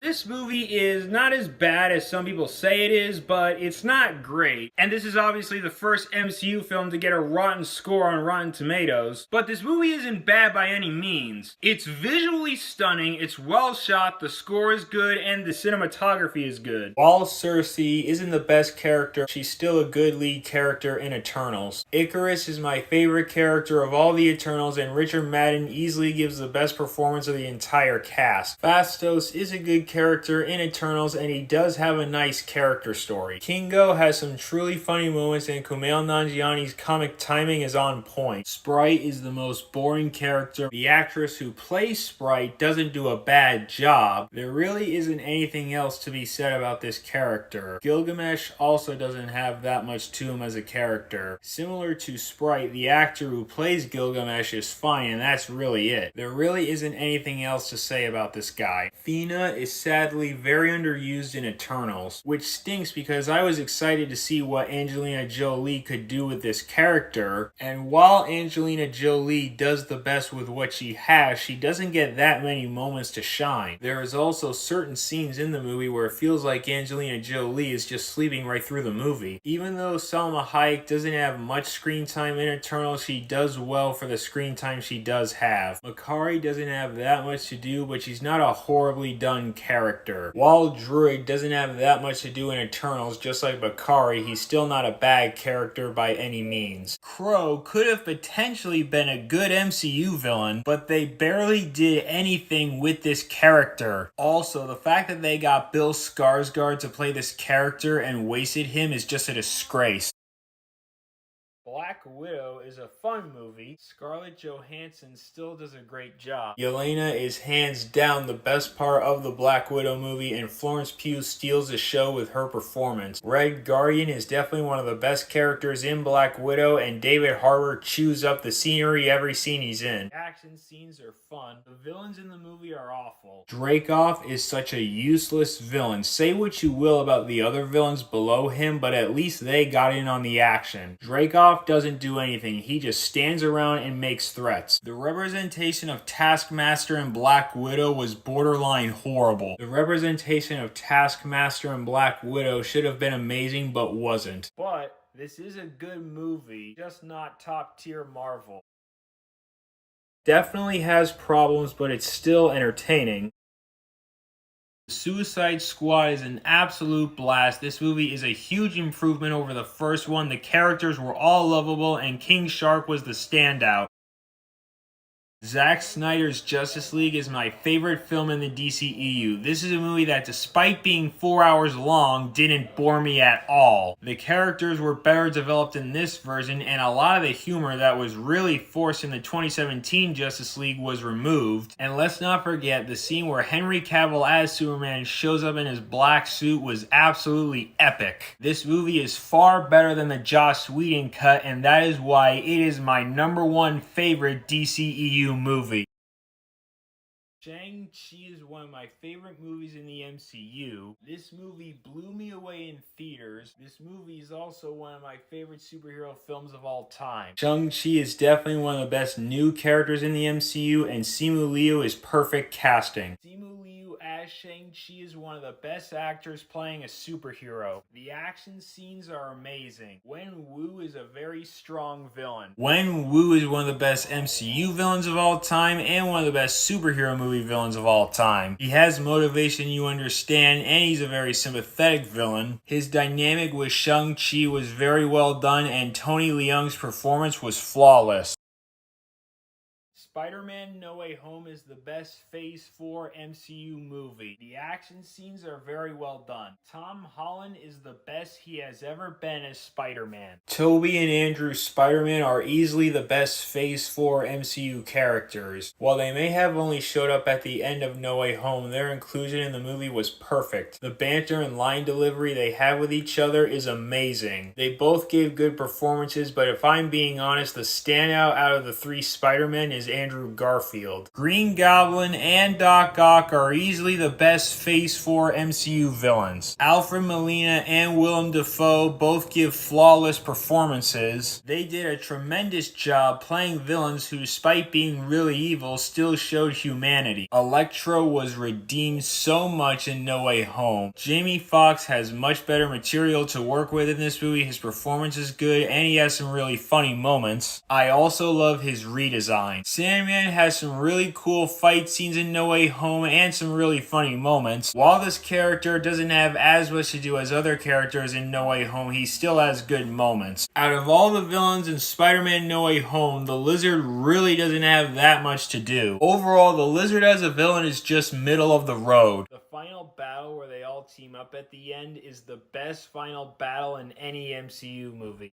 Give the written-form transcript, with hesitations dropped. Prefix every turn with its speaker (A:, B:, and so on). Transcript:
A: This movie is not as bad as some people say it is, but it's not great. And this is obviously the first MCU film to get a rotten score on Rotten Tomatoes. But this movie isn't bad by any means. It's visually stunning, it's well shot, the score is good, and the cinematography is good. While Cersei isn't the best character, she's still a good lead character in Eternals. Icarus is my favorite character of all the Eternals, and Richard Madden easily gives the best performance of the entire cast. Phastos is a good character in Eternals, and he does have a nice character story. Kingo has some truly funny moments, and Kumail Nanjiani's comic timing is on point. Sprite is the most boring character. The actress who plays Sprite doesn't do a bad job. There really isn't anything else to be said about this character. Gilgamesh also doesn't have that much to him as a character. Similar to Sprite, the actor who plays Gilgamesh is fine, and that's really it. There really isn't anything else to say about this guy. Athena is sadly very underused in Eternals, which stinks because I was excited to see what Angelina Jolie could do with this character, and while Angelina Jolie does the best with what she has, she doesn't get that many moments to shine. There is also certain scenes in the movie where it feels like Angelina Jolie is just sleeping right through the movie. Even though Salma Hayek doesn't have much screen time in Eternals, she does well for the screen time she does have. Makkari doesn't have that much to do, but she's not a horribly done character. While Druid doesn't have that much to do in Eternals, just like Makkari, he's still not a bad character by any means. Crow could have potentially been a good MCU villain, but they barely did anything with this character. Also, the fact that they got Bill Skarsgård to play this character and wasted him is just a disgrace. Black Widow is a fun movie. Scarlett Johansson still does a great job. Yelena is hands down the best part of the Black Widow movie, and Florence Pugh steals the show with her performance. Red Guardian is definitely one of the best characters in Black Widow, and David Harbour chews up the scenery every scene he's in. Action scenes are fun. The villains in the movie are awful. Dreykov is such a useless villain. Say what you will about the other villains below him, but at least they got in on the action. Dreykov doesn't do anything. He just stands around and makes threats. The representation of Taskmaster in Black Widow was borderline horrible. The representation of Taskmaster in Black Widow should have been amazing, but wasn't. But this is a good movie, just not top tier Marvel. Definitely has problems, but it's still entertaining. Suicide Squad is an absolute blast. This movie is a huge improvement over the first one. The characters were all lovable, and King Shark was the standout. Zack Snyder's Justice League is my favorite film in the DCEU. This is a movie that, despite being 4 hours long, didn't bore me at all. The characters were better developed in this version, and a lot of the humor that was really forced in the 2017 Justice League was removed. And let's not forget, the scene where Henry Cavill as Superman shows up in his black suit was absolutely epic. This movie is far better than the Joss Whedon cut, and that is why it is my #1 favorite DCEU movie. Shang-Chi is one of my favorite movies in the MCU. This movie blew me away in theaters. This movie is also one of my favorite superhero films of all time. Shang-Chi is definitely one of the best new characters in the MCU, and Simu Liu is perfect casting. Simu Liu as Shang-Chi is one of the best actors playing a superhero. The action scenes are amazing. Wen Wu is a very strong villain. Wen Wu is one of the best MCU villains of all time, and one of the best superhero movie villains of all time. He has motivation you understand, and he's a very sympathetic villain. His dynamic with Shang-Chi was very well done, and Tony Leung's performance was flawless. Spider-Man No Way Home is the best Phase 4 MCU movie. The action scenes are very well done. Tom Holland is the best he has ever been as Spider-Man. Tobey and Andrew's Spider-Man are easily the best Phase 4 MCU characters. While they may have only showed up at the end of No Way Home, their inclusion in the movie was perfect. The banter and line delivery they have with each other is amazing. They both gave good performances, but if I'm being honest, the standout out of the three Spider-Men is Andrew Andrew Garfield. Green Goblin and Doc Ock are easily the best Phase 4 MCU villains. Alfred Molina and Willem Dafoe both give flawless performances. They did a tremendous job playing villains who, despite being really evil, still showed humanity. Electro was redeemed so much in No Way Home. Jamie Foxx has much better material to work with in this movie. His performance is good and he has some really funny moments. I also love his redesign. Sandman has some really cool fight scenes in No Way Home and some really funny moments. While this character doesn't have as much to do as other characters in No Way Home, he still has good moments. Out of all the villains in Spider-Man No Way Home, the Lizard really doesn't have that much to do. Overall, the Lizard as a villain is just middle of the road. The final battle where they all team up at the end is the best final battle in any MCU movie.